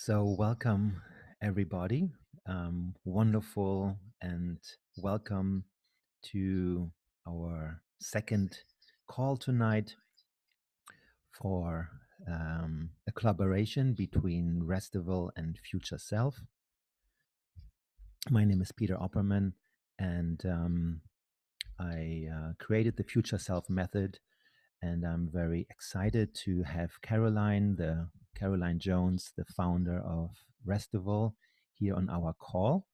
So, welcome everybody. Wonderful and welcome to our second call tonight for a collaboration between RESTIVAL and Future Self. My name is Peter Oppermann, and I created the Future Self method, and I'm very excited to have Caroline Jones, the founder of RESTIVAL, here on our call,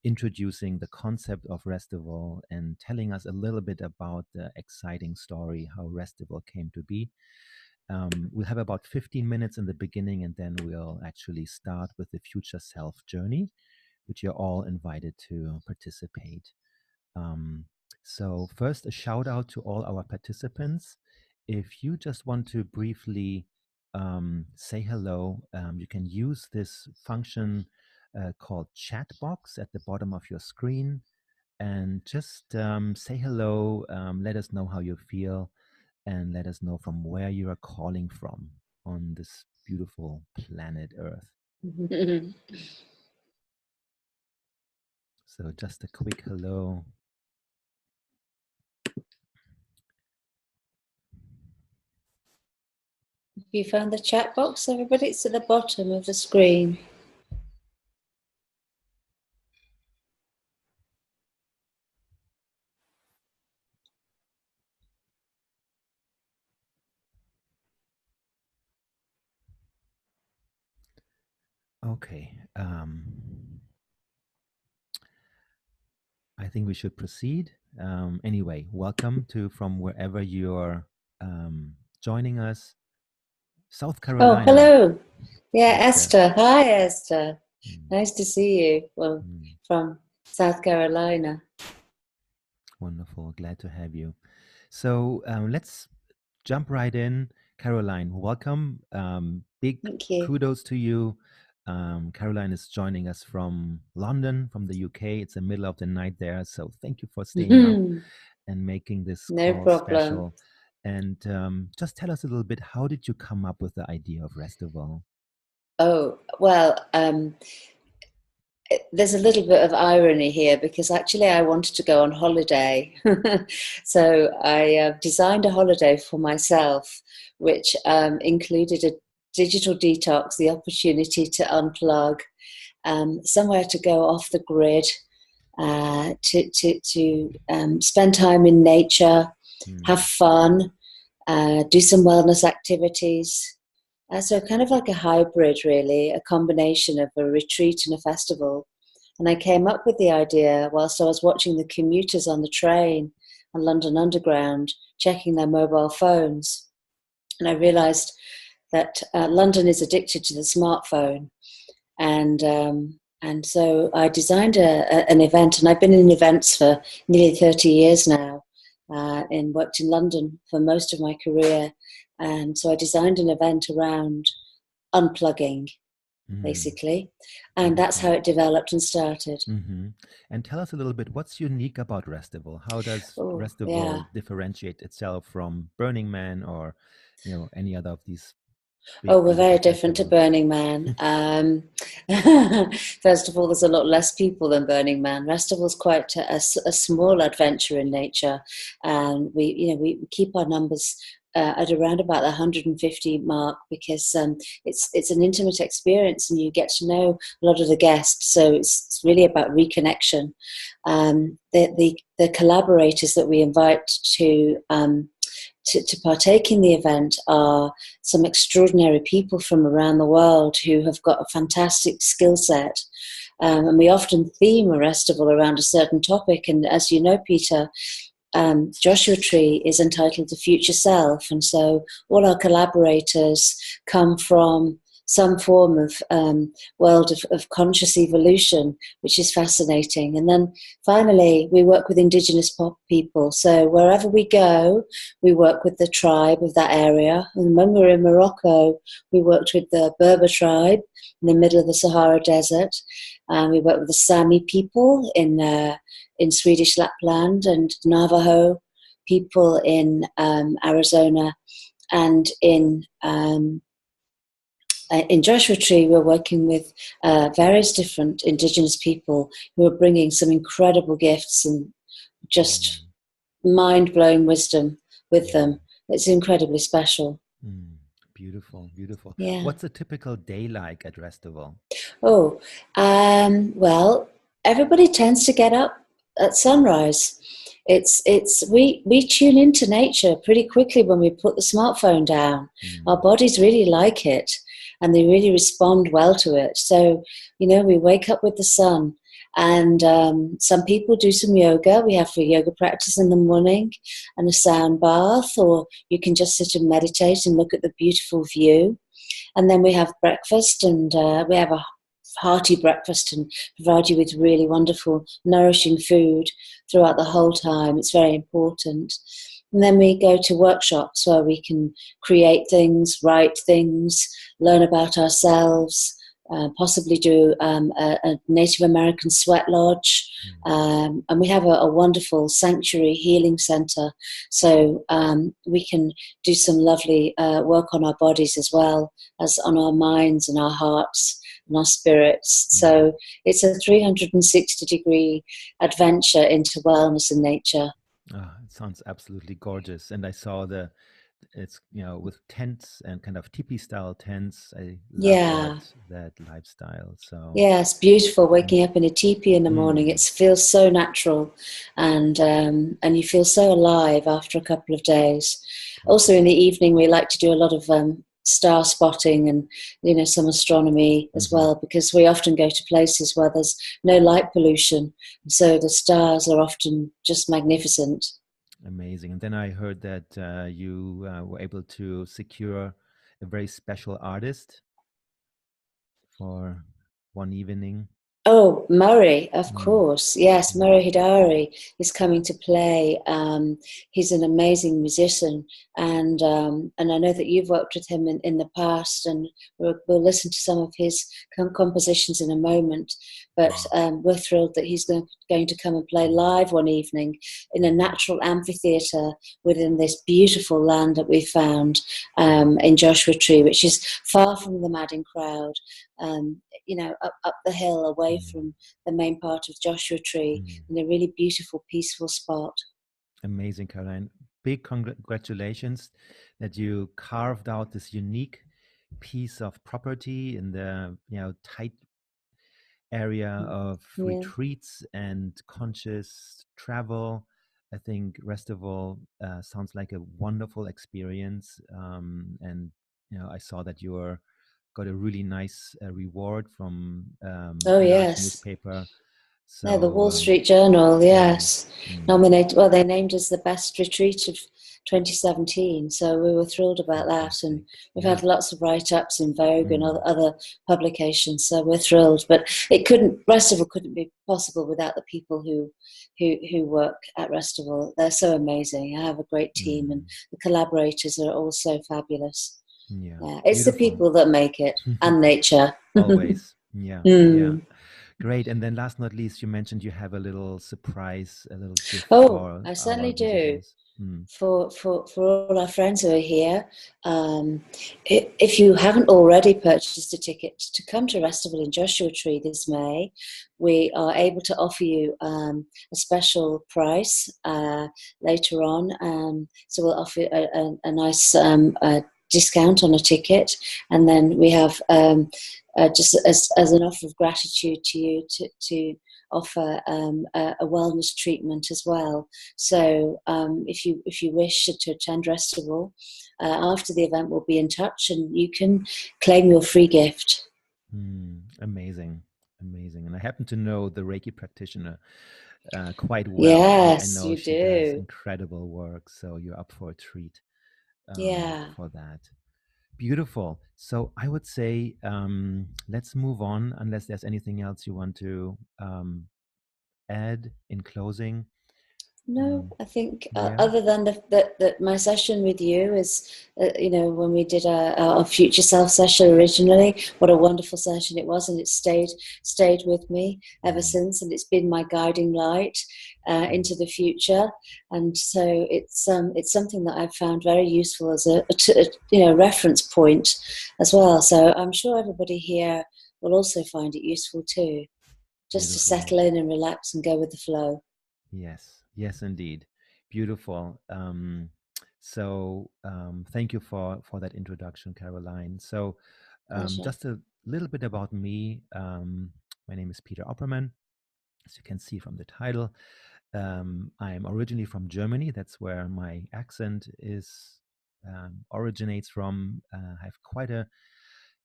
introducing the concept of RESTIVAL and telling us a little bit about the exciting story, how RESTIVAL came to be. We'll have about 15 minutes in the beginning, and then we'll actually start with the Future Self journey, which you're all invited to participate. So first, a shout out to all our participants. If you just want to briefly say hello, you can use this function called chat box at the bottom of your screen, and just say hello, let us know how you feel, and let us know from where you are calling from on this beautiful planet Earth. So just a quick hello. You found the chat box, everybody? It's at the bottom of the screen. Okay. I think we should proceed. Anyway, welcome to from wherever you're joining us. South Carolina. Oh, hello. Yeah, Esther. Hi, Esther. Nice to see you. Well, from South Carolina. Wonderful. Glad to have you. So let's jump right in. Caroline, welcome. Big kudos to you. Caroline is joining us from London, from the UK. It's the middle of the night there. So thank you for staying up and making this call special. And just tell us a little bit, how did you come up with the idea of RESTIVAL? Oh, well, there's a little bit of irony here because actually I wanted to go on holiday. So I designed a holiday for myself, which included a digital detox, the opportunity to unplug, somewhere to go off the grid, to spend time in nature, have fun, do some wellness activities. So kind of like a hybrid, really, a combination of a retreat and a festival. And I came up with the idea whilst I was watching the commuters on the train on London Underground, checking their mobile phones. And I realized that London is addicted to the smartphone. And so I designed an event, and I've been in events for nearly 30 years now, and worked in London for most of my career. And so I designed an event around unplugging, basically. And that's how it developed and started. And tell us a little bit, what's unique about RESTIVAL? How does RESTIVAL differentiate itself from Burning Man or, any other of these? Oh, we're very different to Burning Man. First of all, there's a lot less people than Burning Man. RESTIVAL's quite a small adventure in nature, and we keep our numbers at around about the 150 mark because it's an intimate experience and you get to know a lot of the guests. So it's really about reconnection. The collaborators that we invite to partake in the event are some extraordinary people from around the world who have got a fantastic skill set. And we often theme a RESTIVAL around a certain topic. And as you know, Peter, Joshua Tree is entitled The Future Self. And so all our collaborators come from some form of world of conscious evolution, which is fascinating. And then finally, we work with indigenous people. So wherever we go, we work with the tribe of that area. And when we were in Morocco, we worked with the Berber tribe in the middle of the Sahara Desert. We worked with the Sami people in Swedish Lapland, and Navajo people in Arizona, and in in Joshua Tree, we're working with various different Indigenous people who are bringing some incredible gifts and just Mm, mind blowing wisdom with mm, them. It's incredibly special. mm. Beautiful, beautiful. Yeah. What's a typical day like at Restival? Oh, well, everybody tends to get up at sunrise. We tune into nature pretty quickly when we put the smartphone down. Our Mm, bodies really like it, and they really respond well to it. So, we wake up with the sun, and some people do some yoga. We have a yoga practice in the morning, and a sound bath, or you can just sit and meditate and look at the beautiful view. And then we have breakfast, and we have a hearty breakfast and provide you with really wonderful, nourishing food throughout the whole time. It's very important. And then we go to workshops where we can create things, write things, learn about ourselves, possibly do a Native American sweat lodge. mm, And we have a wonderful sanctuary healing center. So we can do some lovely work on our bodies as well as on our minds and our hearts and our spirits. mm. So it's a 360-degree adventure into wellness and nature. Ah, it sounds absolutely gorgeous. And I saw it's, with tents and kind of teepee style tents. I love Yeah. that lifestyle. So, Yeah, it's beautiful mm, waking up in a teepee in the morning. mm, It feels so natural, and you feel so alive after a couple of days. Also, in perfect. the evening, we like to do a lot of star spotting and some astronomy as Hmm. well, because we often go to places where there's no light pollution, so the stars are often just magnificent. Amazing. And then I heard that you were able to secure a very special artist for one evening. Oh, Murray, of Mm, course. Yes, mm, Murray Hidari is coming to play. He's an amazing musician, and I know that you've worked with him in the past, and we'll listen to some of his compositions in a moment. But mm, we're thrilled that he's going to come and play live one evening in a natural amphitheatre within this beautiful land that we found mm, in Joshua Tree, which is far from the madding crowd. Up the hill away mm, from the main part of Joshua Tree mm. in a really beautiful, peaceful spot. Amazing, Caroline. Big congratulations that you carved out this unique piece of property in the tight area of Yeah. retreats and conscious travel. I think Restival sounds like a wonderful experience, and I saw that you got a really nice reward from Oh, a large yes. newspaper. Yeah, the So Wall Street Journal, mm, yes. mm, Nominated, well, they named us the best retreat of 2017. So we were thrilled about that. And fantastic, we've yeah, had lots of write ups in Vogue and mm, other publications. So we're thrilled. But Restival couldn't be possible without the people who work at Restival. They're so amazing. I have a great team, and mm, the collaborators are also fabulous. yeah, Yeah, it's the beautiful. people that make it, and nature. Always, yeah, yeah. Mm. Great. And then last but not least, you mentioned you have a little surprise, a little gift Oh, for I our certainly do. musicians. Mm. For all our friends who are here, um, if you haven't already purchased a ticket to come to Restival in Joshua Tree this May, we are able to offer you a special price later on. So we'll offer a nice discount on a ticket, and then we have just as an offer of gratitude to you to offer a wellness treatment as well. So if you wish to attend Restival after the event, we'll be in touch, and you can claim your free gift. Mm. Amazing. Amazing. And I happen to know the Reiki practitioner quite well. I Yes, know you she does do. incredible work. So you're up for a treat Yeah. for that. Beautiful. So I would say let's move on, unless there's anything else you want to add in closing. No, Mm, I think yeah. other than that my session with you is, when we did our future self session originally, what a wonderful session it was, and it stayed with me ever Mm, since, and it's been my guiding light mm, into the future, and so it's something that I've found very useful as a reference point as well. So I'm sure everybody here will also find it useful too, just to beautiful. settle in and relax and go with the flow. Yes, yes, indeed. Beautiful. Thank you for that introduction, Caroline. So, Pleasure. just a little bit about me. My name is Peter Oppermann, as you can see from the title. I'm originally from Germany. That's where my accent is originates from. I have quite a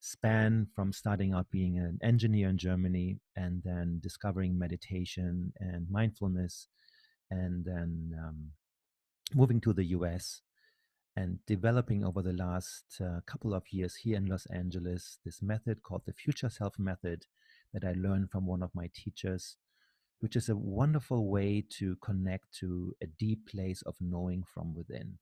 span from starting out being an engineer in Germany and then discovering meditation and mindfulness and then moving to the US and developing over the last couple of years here in Los Angeles this method called the Future Self Method that I learned from one of my teachers, which is a wonderful way to connect to a deep place of knowing from within.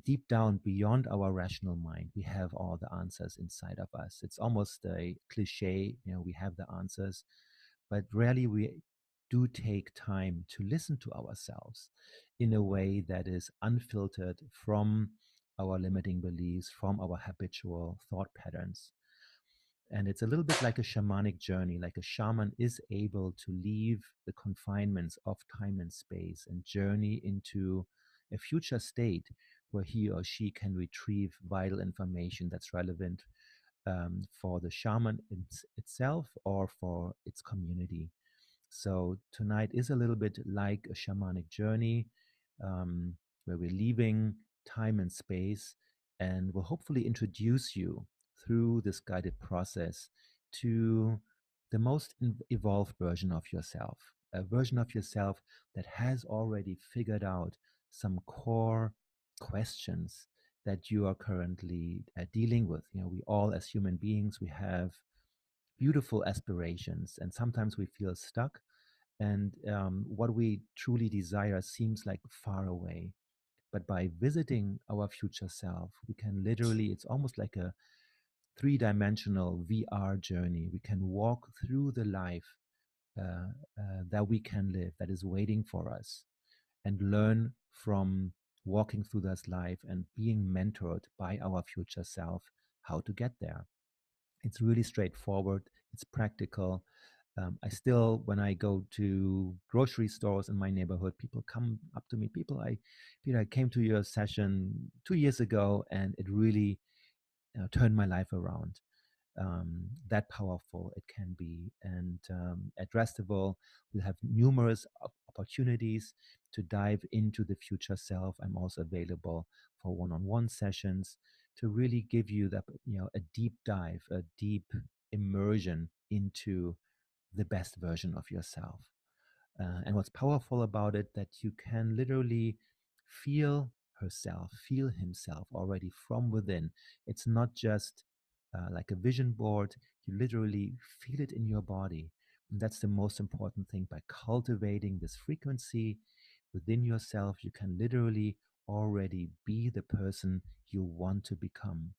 Deep down, beyond our rational mind, we have all the answers inside of us. It's almost a cliche, we have the answers, but rarely we do take time to listen to ourselves in a way that is unfiltered from our limiting beliefs, from our habitual thought patterns. And it's a little bit like a shamanic journey, like a shaman is able to leave the confinements of time and space and journey into a future state where he or she can retrieve vital information that's relevant for the shaman itself or for its community. So tonight is a little bit like a shamanic journey where we're leaving time and space and will hopefully introduce you through this guided process to the most evolved version of yourself, a version of yourself that has already figured out some core questions that you are currently dealing with. We all, as human beings, we have beautiful aspirations, and sometimes we feel stuck and what we truly desire seems like far away. But by visiting our future self, we can literally, it's almost like a three-dimensional VR journey. We can walk through the life that we can live, that is waiting for us, and learn from walking through this life and being mentored by our future self how to get there. It's really straightforward. It's practical. I still, when I go to grocery stores in my neighborhood, people come up to me. Peter, I came to your session 2 years ago, and it really turned my life around. That powerful it can be. And at Restival, we'll have numerous opportunities to dive into the future self. I'm also available for one-on-one sessions to really give you that, a deep dive, a deep immersion into the best version of yourself. And what's powerful about it that you can literally feel herself, feel himself already from within. It's not just like a vision board. You literally feel it in your body. And that's the most important thing. By cultivating this frequency within yourself, you can literally already be the person you want to become.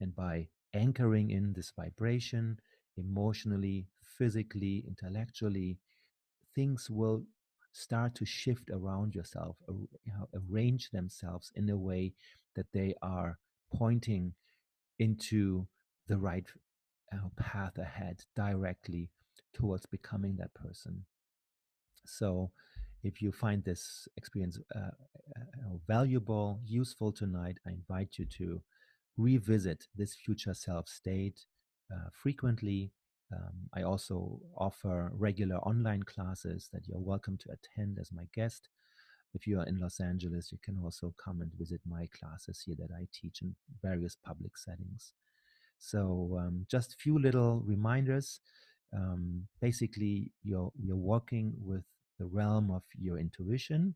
And by anchoring in this vibration emotionally, physically, intellectually, things will start to shift around yourself, arrange themselves in a way that they are pointing into the right path ahead directly towards becoming that person. So, if you find this experience valuable, useful tonight, I invite you to revisit this future self state frequently. I also offer regular online classes that you're welcome to attend as my guest. If you are in Los Angeles, you can also come and visit my classes here that I teach in various public settings. So just few little reminders. Basically, you're working with the realm of your intuition,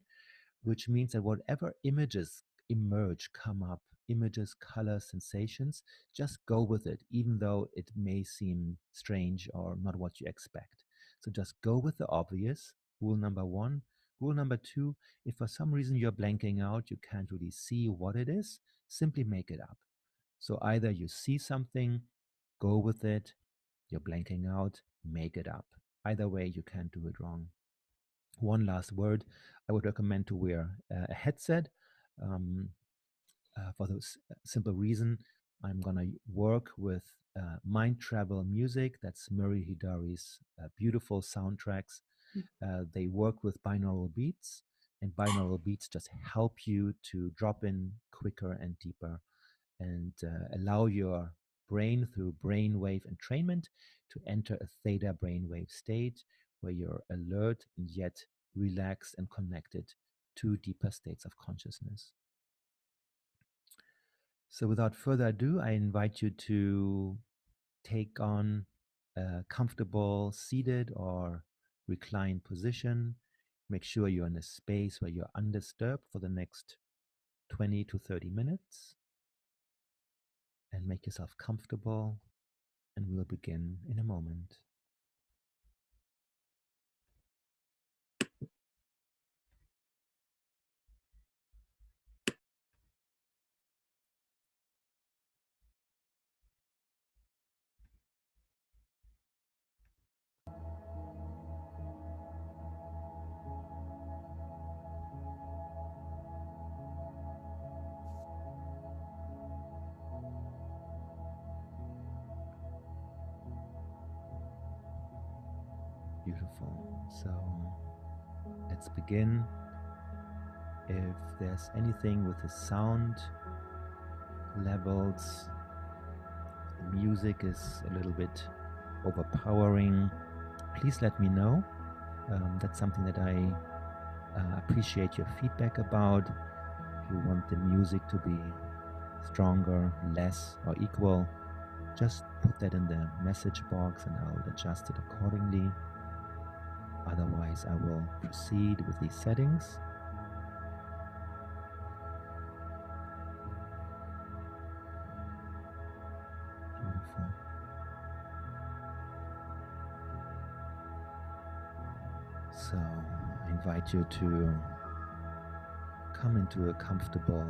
which means that whatever images emerge, come up, images, colors, sensations, just go with it, even though it may seem strange or not what you expect. So just go with the obvious. Rule number one. Rule number two, if for some reason you're blanking out, you can't really see what it is, simply make it up. So either you see something, go with it, you're blanking out, make it up. Either way, you can't do it wrong. One last word, I would recommend to wear a headset. Um, for the simple reason, I'm going to work with Mind Travel music. That's Murray Hidari's beautiful soundtracks. They work with binaural beats, and binaural beats just help you to drop in quicker and deeper and allow your brain through brainwave entrainment to enter a theta brainwave state where you're alert and yet relaxed and connected to deeper states of consciousness. So, without further ado, I invite you to take on a comfortable seated or reclined position. Make sure you're in a space where you're undisturbed for the next 20 to 30 minutes and make yourself comfortable. And we'll begin in a moment. Beautiful. So let's begin. If there's anything with the sound levels, the music is a little bit overpowering, please let me know. That's something that I appreciate your feedback about. If you want the music to be stronger, less, or equal, just put that in the message box and I'll adjust it accordingly. Otherwise, I will proceed with these settings. Beautiful. So, I invite you to come into a comfortable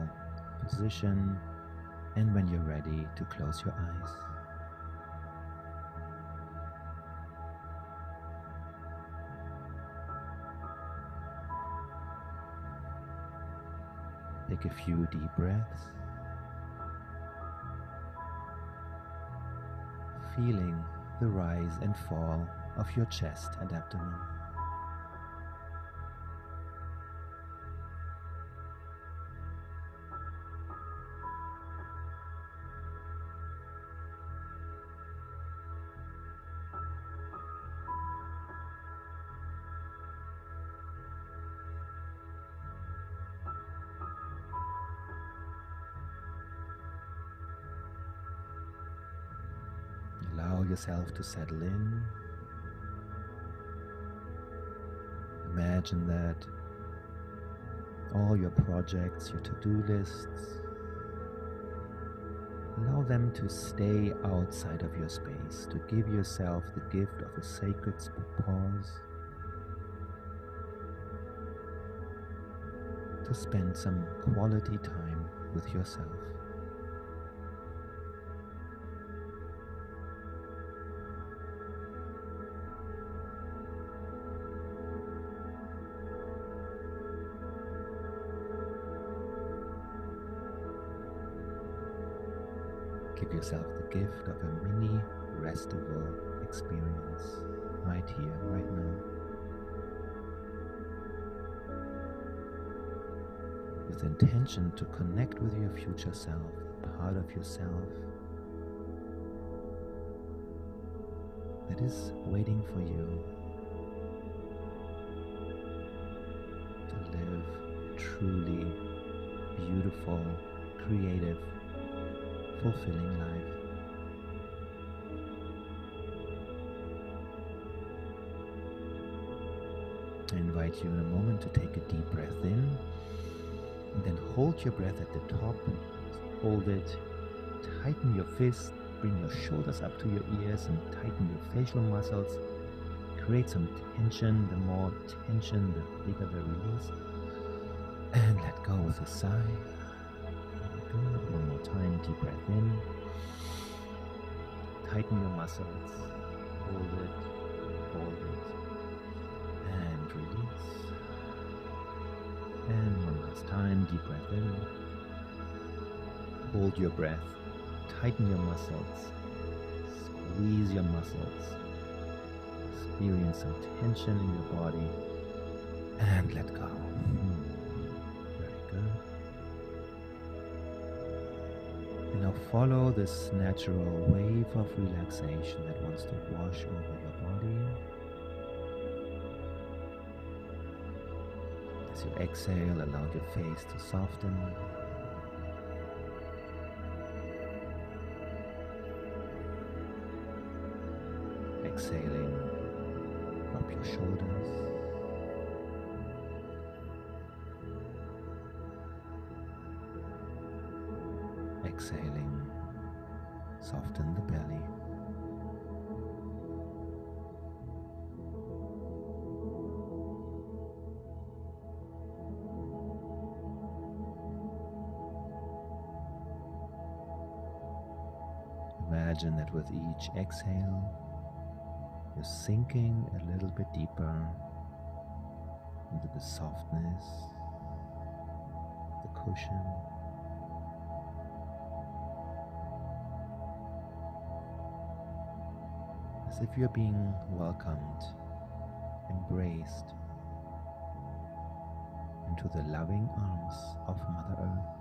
position, and when you're ready, to close your eyes. Take a few deep breaths, feeling the rise and fall of your chest and abdomen. Allow yourself to settle in. Imagine that all your projects, your to-do lists, allow them to stay outside of your space, to give yourself the gift of a sacred pause, to spend some quality time with yourself. Give yourself the gift of a mini RESTIVAL experience right here, right now, with intention to connect with your future self, part of yourself that is waiting for you to live a truly beautiful, creative, fulfilling life. I invite you in a moment to take a deep breath in and then hold your breath at the top. Hold it, tighten your fist, bring your shoulders up to your ears and tighten your facial muscles. create some tension. The more tension, the bigger the release. And let go with a sigh. Very good. One more time. Deep breath in. Tighten your muscles. Hold it. Hold it. And release. And one last time. Deep breath in. Hold your breath. Tighten your muscles. Squeeze your muscles. Experience some tension in your body. And let go. Very good. And now follow this natural wave of relaxation that wants to wash over your body. As you exhale, allow your face to soften. Exhaling, drop your shoulders. Exhaling, soften the belly. Imagine that with each exhale, you're sinking a little bit deeper into the softness, the cushion. As if you're being welcomed, embraced into the loving arms of Mother Earth.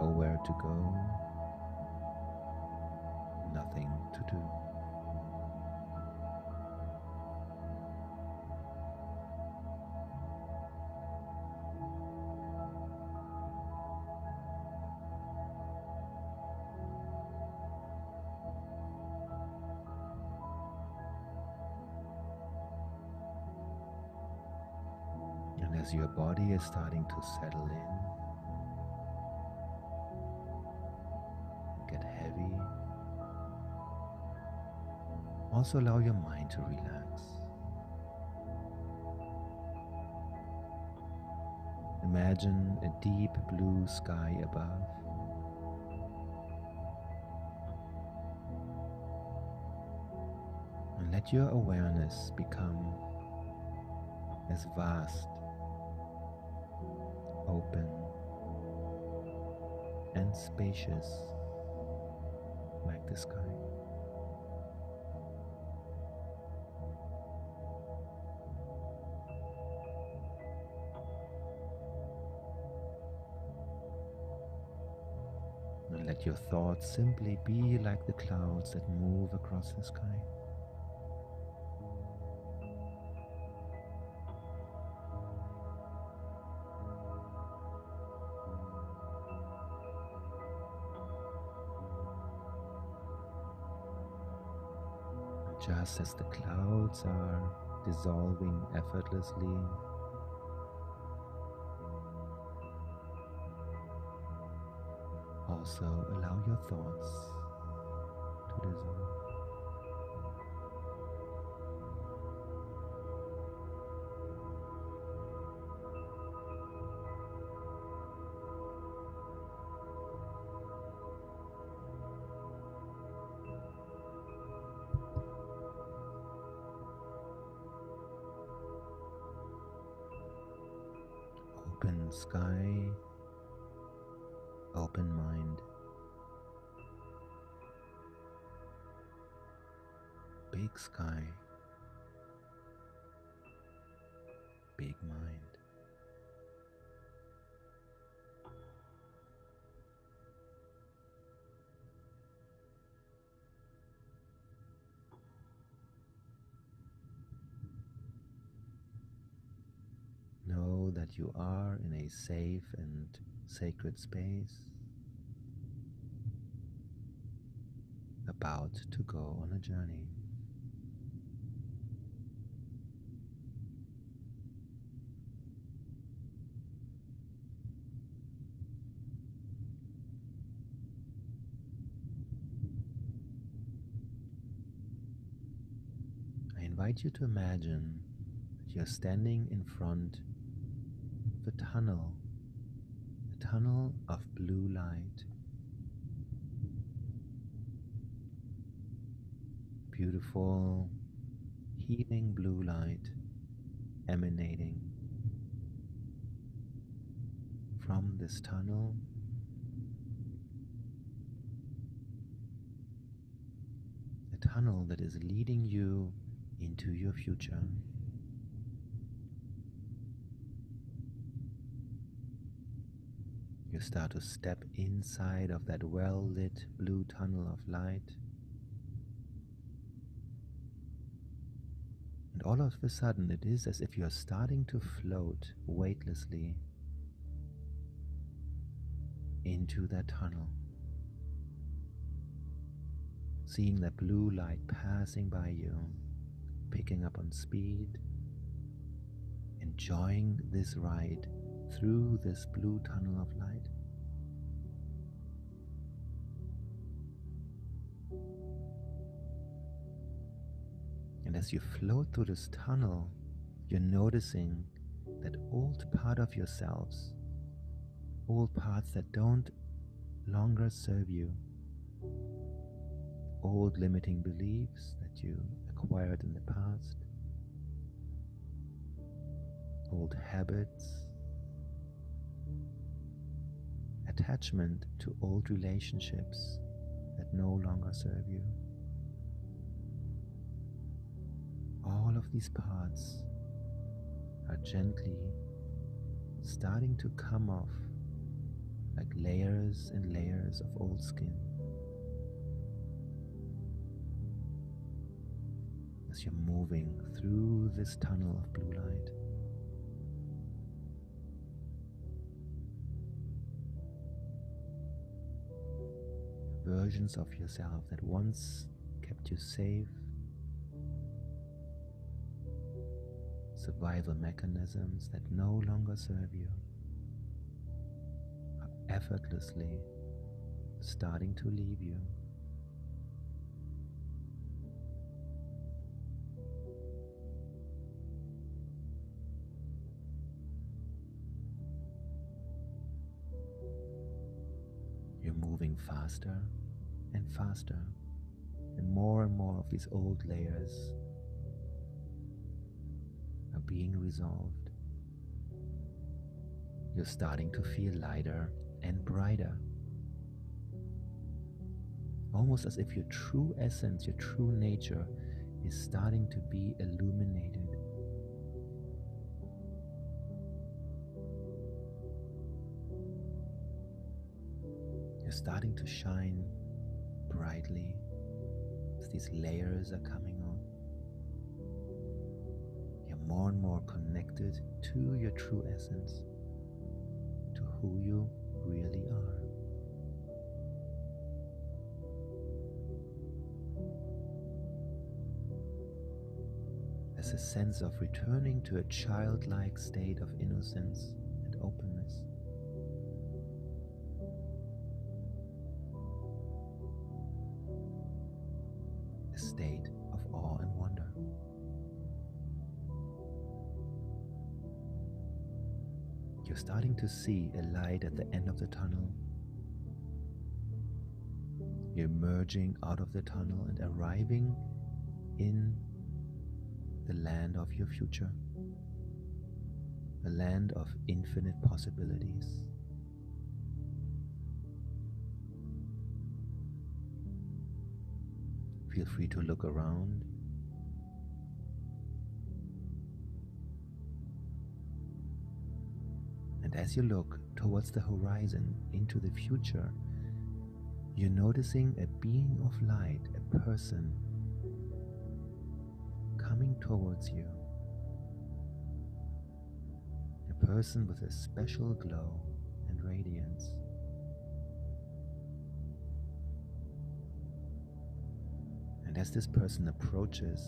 Nowhere to go, nothing to do. And as your body is starting to settle in, get heavy, also allow your mind to relax. Imagine a deep blue sky above. And let your awareness become as vast, open, and spacious like the sky. And let your thoughts simply be like the clouds that move across the sky. Just as the clouds are dissolving effortlessly, also allow your thoughts to dissolve. Open sky, open mind, big sky, big mind. Know that you are in a safe and sacred space, about to go on a journey. invite you to imagine that you're standing in front of a tunnel of blue light, beautiful, healing blue light emanating from this tunnel, a tunnel that is leading you into your future. You start to step inside of that well lit blue tunnel of light, and all of a sudden it is as if you're starting to float weightlessly into that tunnel, seeing that blue light passing by you, picking up on speed, enjoying this ride through this blue tunnel of light. And as you float through this tunnel, you're noticing that old part of yourselves, old parts that don't longer serve you, old limiting beliefs that you acquired in the past, old habits, attachment to old relationships that no longer serve you. All of these parts are gently starting to come off like layers and layers of old skin. As you're moving through this tunnel of blue light, versions of yourself that once kept you safe, survival mechanisms that no longer serve you, are effortlessly starting to leave you. You're moving faster and faster, and more of these old layers are being resolved. You're starting to feel lighter and brighter, almost as if your true essence, your true nature is starting to be illuminated. You're starting to shine brightly as these layers are coming on. You're more and more connected to your true essence, to who you really are. There's a sense of returning to a childlike state of innocence and openness. A state of awe and wonder. You're starting to see a light at the end of the tunnel. You're emerging out of the tunnel and arriving in the land of your future, a land of infinite possibilities. Feel free to look around. And as you look towards the horizon into the future, you're noticing a being of light, a person coming towards you. A person with a special glow and radiance. And as this person approaches,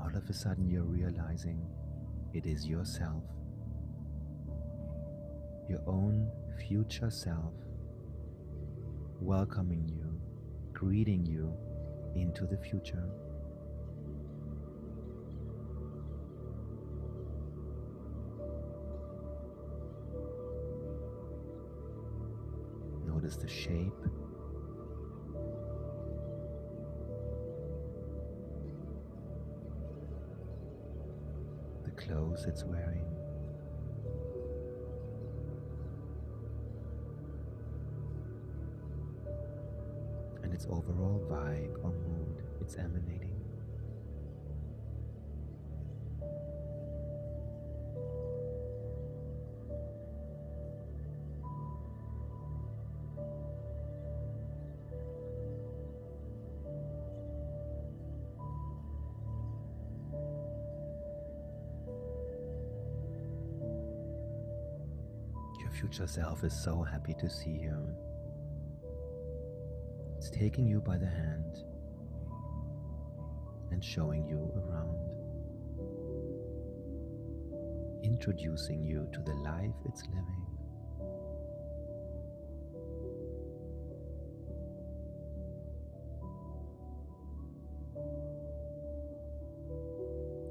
all of a sudden you're realizing it is yourself, your own future self, welcoming you, greeting you into the future. Notice the shape, the clothes it's wearing, and its overall vibe or mood it's emanating. Your future self is so happy to see you. It's taking you by the hand and showing you around, introducing you to the life it's living.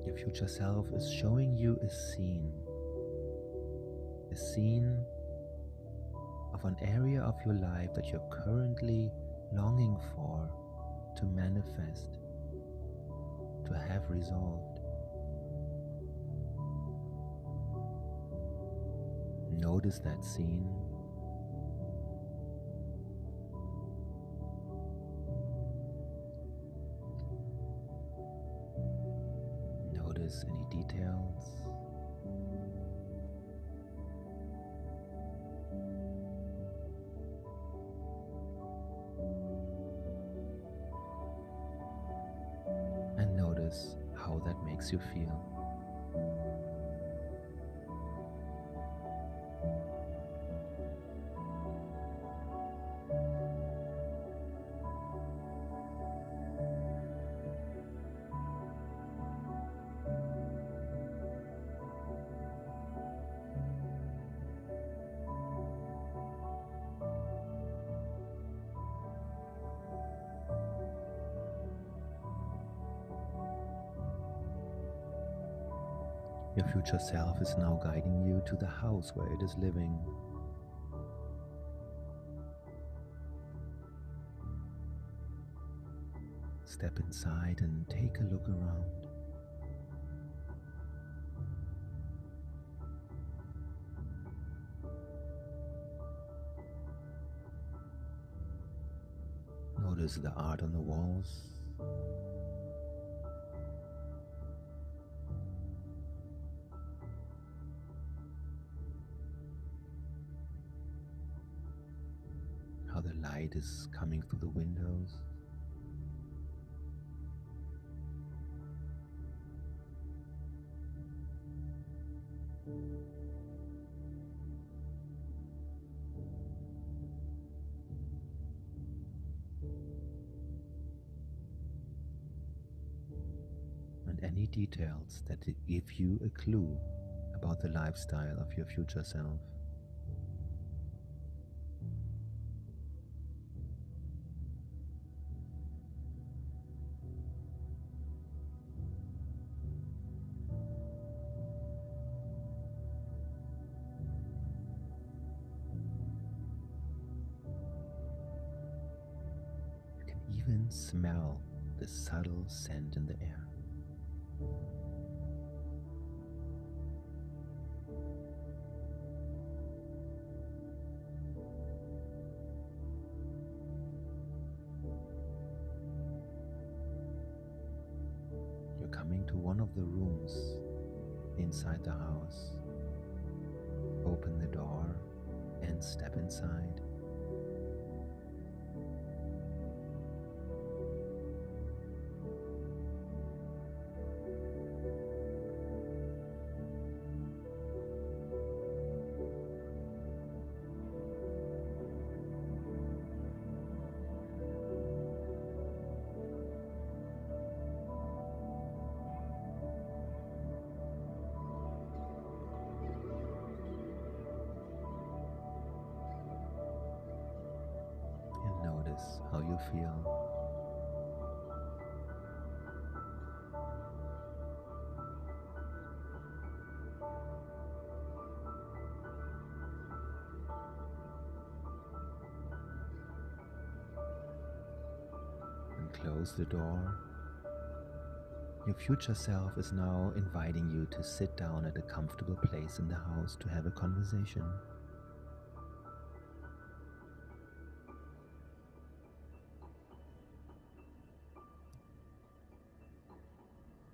Your future self is showing you a scene of an area of your life that you're currently longing for to manifest, to have resolved. Notice that scene. Notice any details. And notice how that makes you feel. Your future self is now guiding you to the house where it is living. Step inside and take a look around. Notice the art on the walls. How the light is coming through the windows. And any details that give you a clue about the lifestyle of your future self. You can even smell the subtle scent in the air. You're coming to one of the rooms inside the house. Open the door and step inside. And notice how you feel. close the door, your future self is now inviting you to sit down at a comfortable place in the house to have a conversation.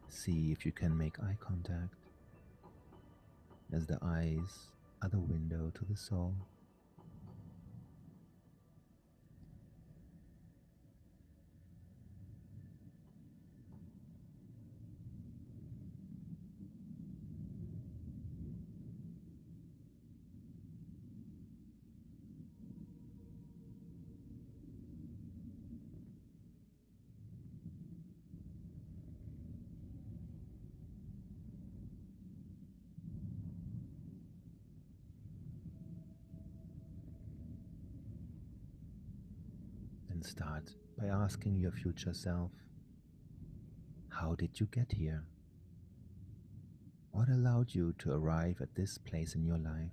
See if you can make eye contact, as the eyes are the window to the soul. And start by asking your future self, how did you get here? What allowed you to arrive at this place in your life?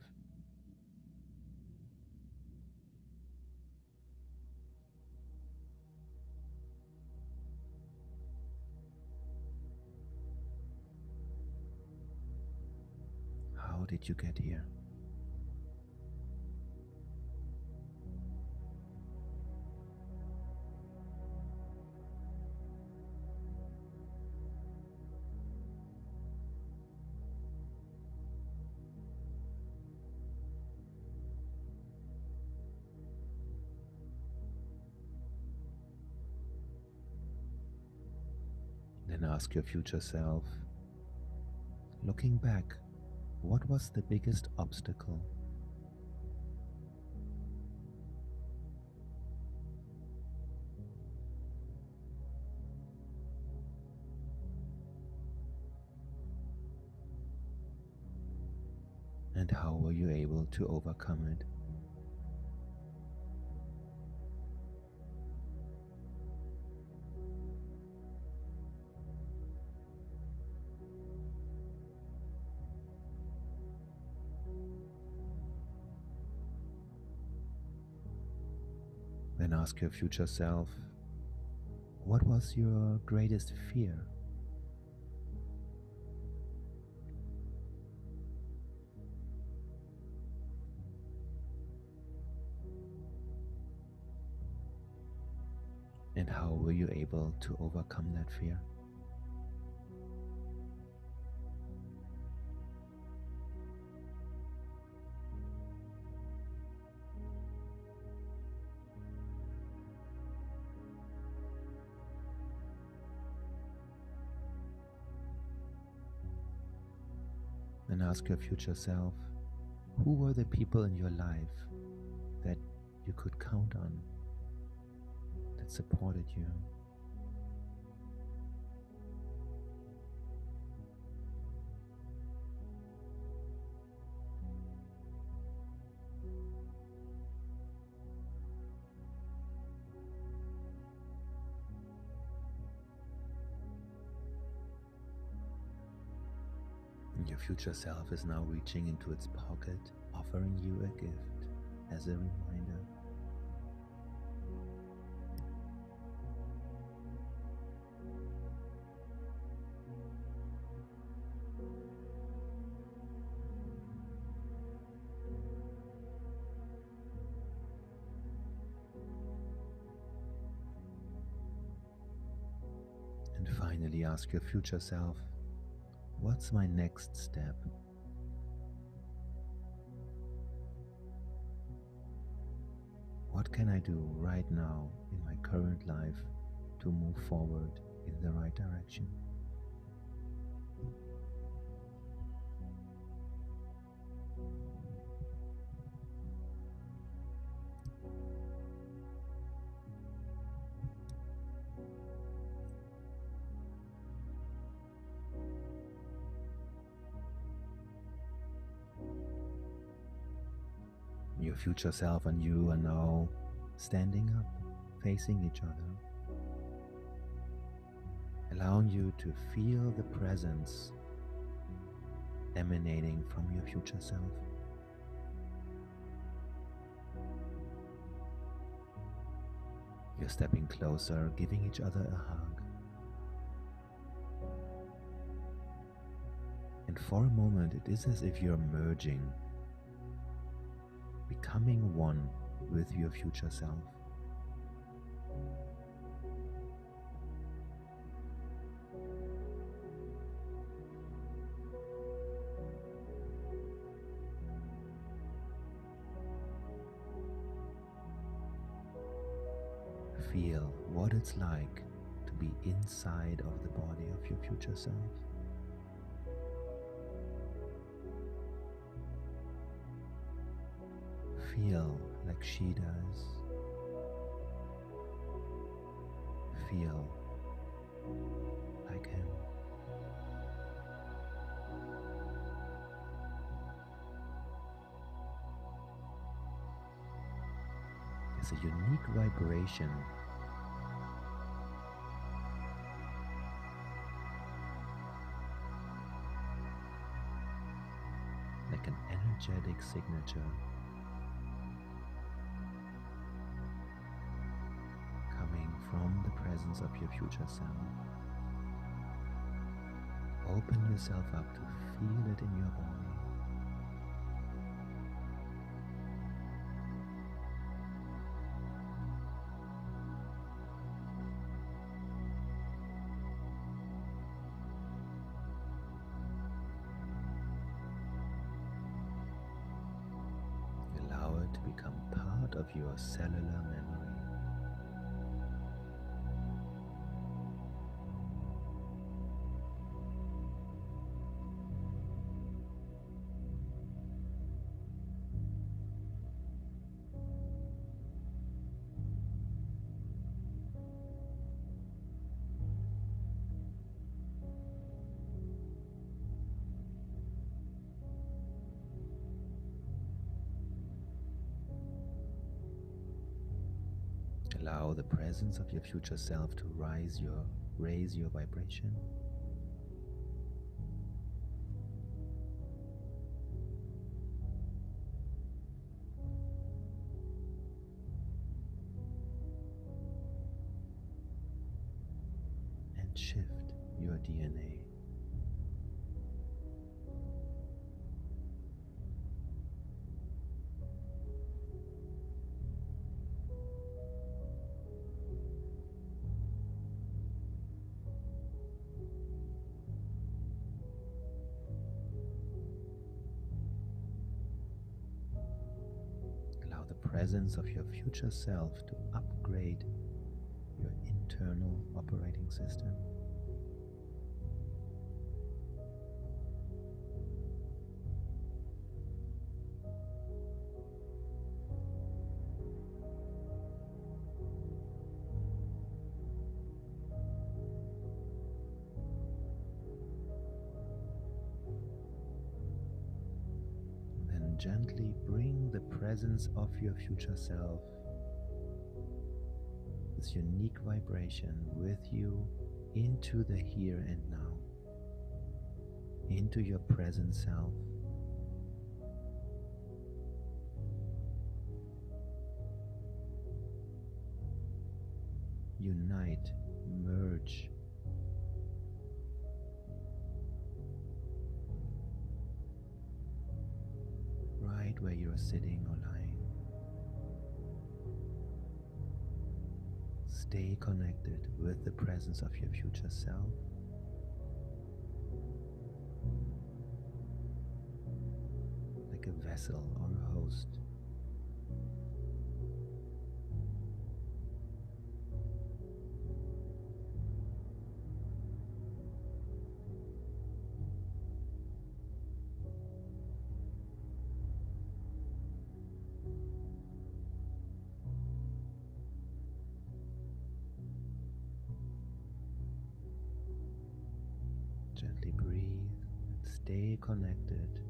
How did you get here? Then ask your future self, looking back, what was the biggest obstacle? And how were you able to overcome it? Then ask your future self, what was your greatest fear? And how were you able to overcome that fear? Then ask your future self, who were the people in your life that you could count on, that supported you? And your future self is now reaching into its pocket, offering you a gift as a reminder. And finally, ask your future self, what's my next step? What can I do right now in my current life to move forward in the right direction? Your future self and you are now standing up, facing each other, allowing you to feel the presence emanating from your future self. You're stepping closer, giving each other a hug. And for a moment, it is as if you're merging, becoming one with your future self. Feel what it's like to be inside of the body of your future self. Feel like she does. Feel like him. There's a unique vibration like an energetic signature coming from the presence of your future self. Open yourself up to feel it in your body. Allow it to become part of your cellular memory. Allow the presence of your future self to raise your vibration. And shift your DNA. Allow the presence of your future self to upgrade your internal operating system. Then gently bring the presence of your future self, this unique vibration with you, into the here and now, into your present self. Unite, merge, right where you're sitting or lying. Stay connected with the presence of your future self. Like a vessel or a host. Gently breathe and stay connected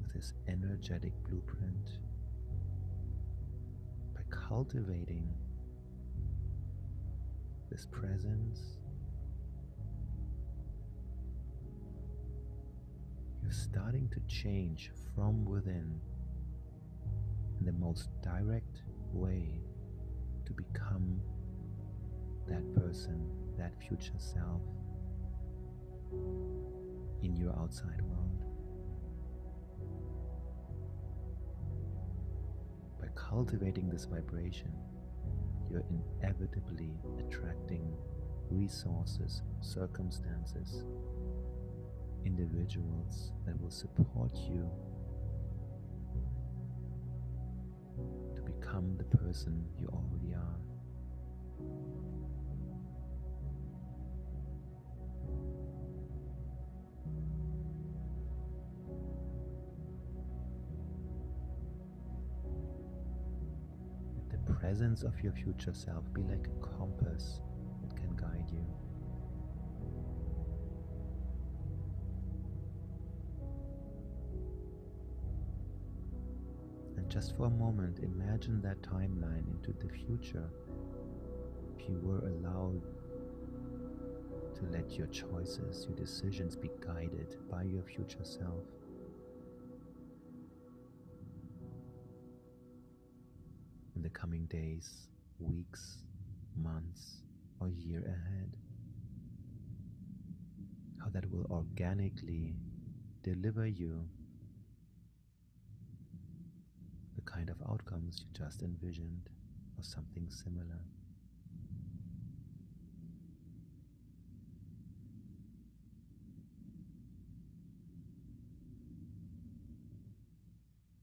with this energetic blueprint by cultivating this presence. You're starting to change from within in the most direct way to become that person, that future self in your outside world. By cultivating this vibration, you're inevitably attracting resources, circumstances, individuals that will support you to become the person you already are. Let the presence of your future self be like a compass that can guide you. And just for a moment, imagine that timeline into the future if you were allowed to let your choices, your decisions be guided by your future self. In the coming days, weeks, months, or year ahead, how that will organically deliver you the kind of outcomes you just envisioned or something similar.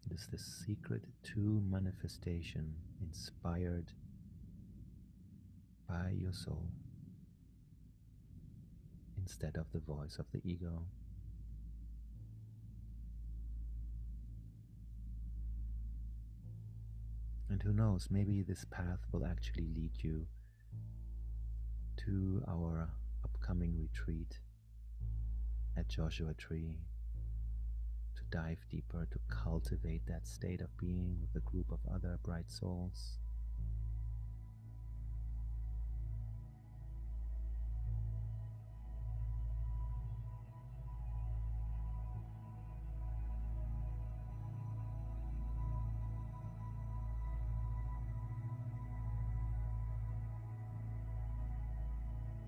It is the secret to manifestation inspired by your soul instead of the voice of the ego. And who knows, maybe this path will actually lead you to our upcoming retreat at Joshua Tree to dive deeper, to cultivate that state of being with a group of other bright souls.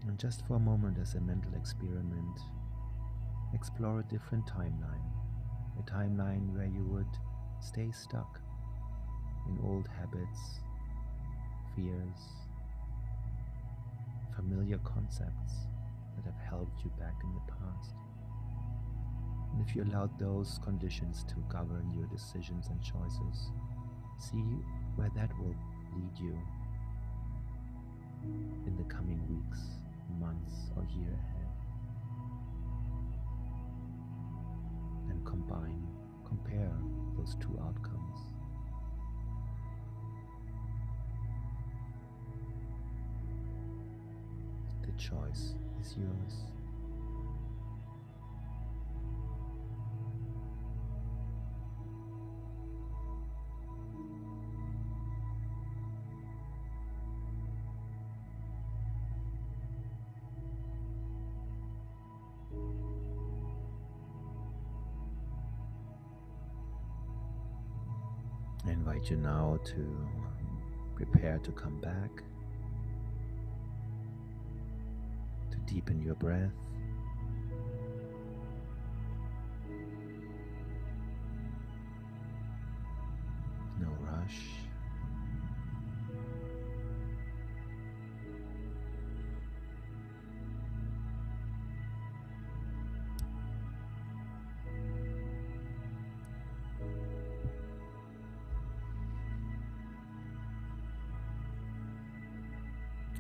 And just for a moment, as a mental experiment, explore a different timeline. A timeline where you would stay stuck in old habits, fears, familiar concepts that have held you back in the past. And if you allowed those conditions to govern your decisions and choices, see where that will lead you in the coming weeks, months, or year ahead. And compare those two outcomes. The choice is yours. I invite you now to prepare to come back, to deepen your breath, no rush.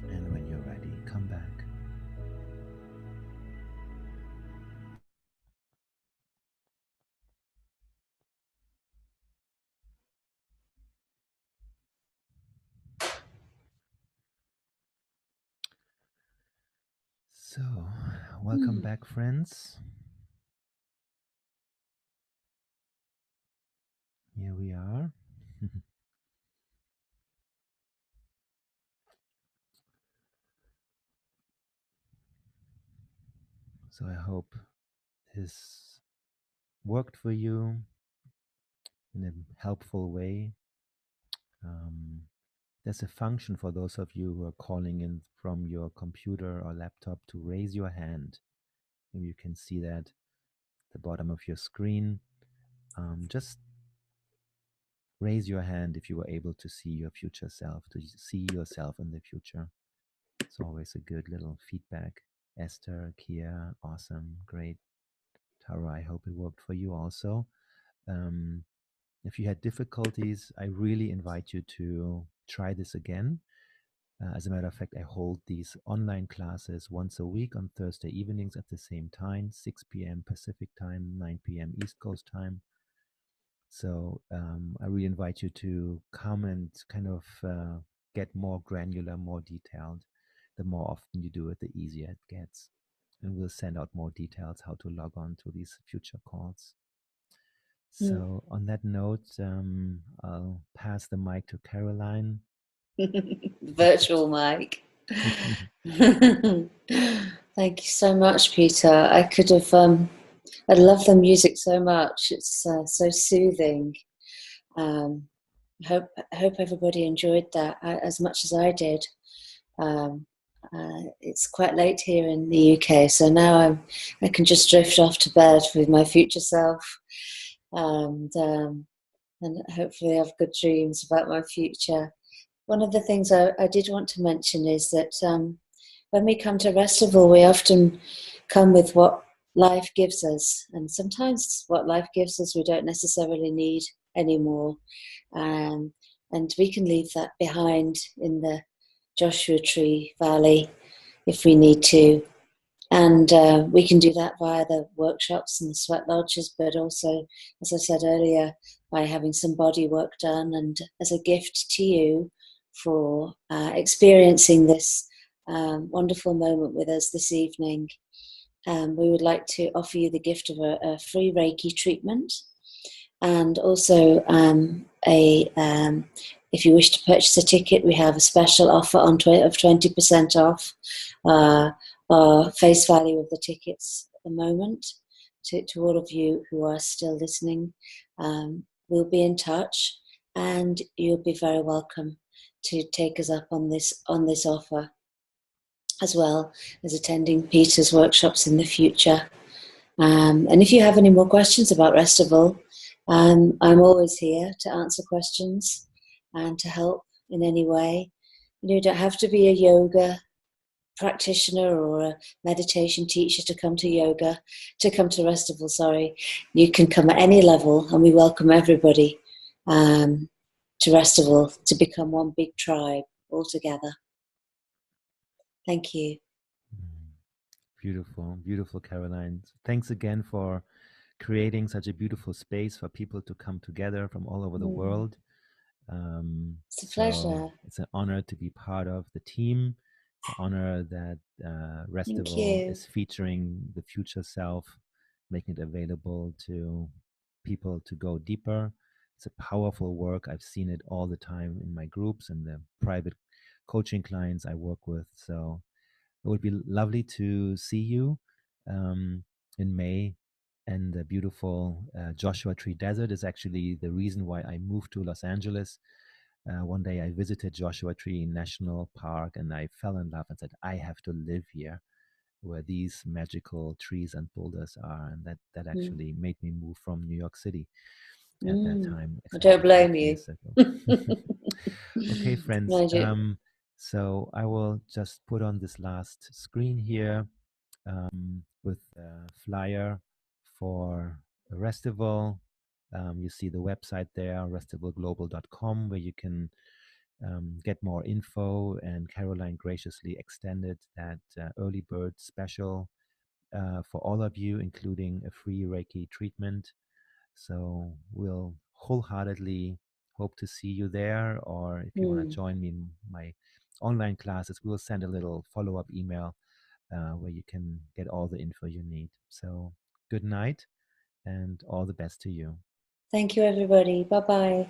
And when you're ready, come back. So, welcome Hmm. back, friends. Here we are. So, I hope this worked for you in a helpful way. Um, there's a function for those of you who are calling in from your computer or laptop to raise your hand. Maybe you can see that at the bottom of your screen. Just raise your hand if you were able to see your future self, to see yourself in the future. It's always a good little feedback. Esther, Kia, awesome, great. Tara, I hope it worked for you also. Um, if you had difficulties, I really invite you to try this again. As a matter of fact, I hold these online classes once a week on Thursday evenings at the same time, 6 p.m. Pacific time, 9 p.m. East Coast time. So I really invite you to come and kind of get more granular, more detailed. The more often you do it, the easier it gets. And we'll send out more details how to log on to these future calls. Mm. So on that note, I'll pass the mic to Caroline. Virtual mic. Thank you so much, Peter. I could have, I love the music so much. It's so soothing. Um, I hope everybody enjoyed that as much as I did. Um, it's quite late here in the UK, so now I can just drift off to bed with my future self, and hopefully have good dreams about my future. One of the things I did want to mention is that when we come to Restival, we often come with what life gives us, and sometimes what life gives us we don't necessarily need anymore, um, and we can leave that behind in the Joshua Tree Valley if we need to. And we can do that via the workshops and the sweat lodges, but also, as I said earlier, by having some body work done. And as a gift to you for experiencing this wonderful moment with us this evening, we would like to offer you the gift of a free Reiki treatment. And also, if you wish to purchase a ticket, we have a special offer of 20% off our face value of the tickets at the moment. To all of you who are still listening, we'll be in touch, and you'll be very welcome to take us up on this offer, as well as attending Peter's workshops in the future. And if you have any more questions about Restival, I'm always here to answer questions and to help in any way. You don't have to be a yoga practitioner or a meditation teacher to come to Restival, sorry. You can come at any level, and we welcome everybody to Restival to become one big tribe all together. Thank you. Beautiful, beautiful, Caroline. Thanks again for creating such a beautiful space for people to come together from all over the world. It's a So pleasure. it's an honor to be part of the team. It's an honor that Thank Restival you. is featuring the future self, making it available to people to go deeper. It's a powerful work. I've seen it all the time in my groups and the private coaching clients I work with. So it would be lovely to see you in May. And the beautiful Joshua Tree Desert is actually the reason why I moved to Los Angeles. One day I visited Joshua Tree National Park and I fell in love and said, I have to live here where these magical trees and boulders are. And that actually made me move from New York City at that time, I don't exactly five blame you. years ago. Okay, friends. Magic. So I will just put on this last screen here with a flyer for Restival. You see the website there, restivalglobal.com, where you can get more info. And Caroline graciously extended that early bird special for all of you, including a free Reiki treatment. So we'll wholeheartedly hope to see you there. Or if you want to join me in my online classes, we'll send a little follow up email where you can get all the info you need. So good night and all the best to you. Thank you, everybody. Bye bye.